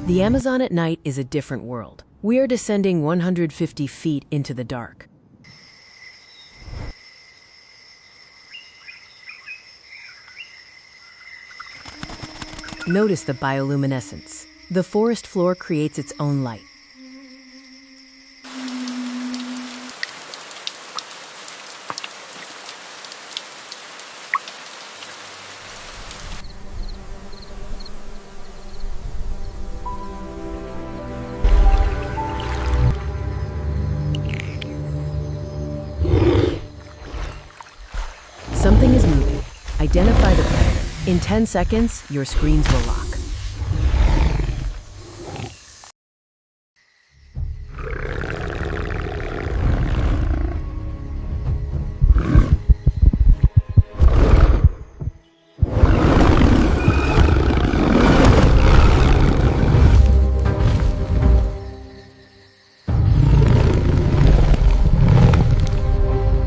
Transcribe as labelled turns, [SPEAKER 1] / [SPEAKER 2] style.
[SPEAKER 1] The Amazon at night is a different world. We are descending 150 feet into the dark. Notice the bioluminescence. The forest floor creates its own light. Something is moving. Identify the predator. In 10 seconds, your screens will lock.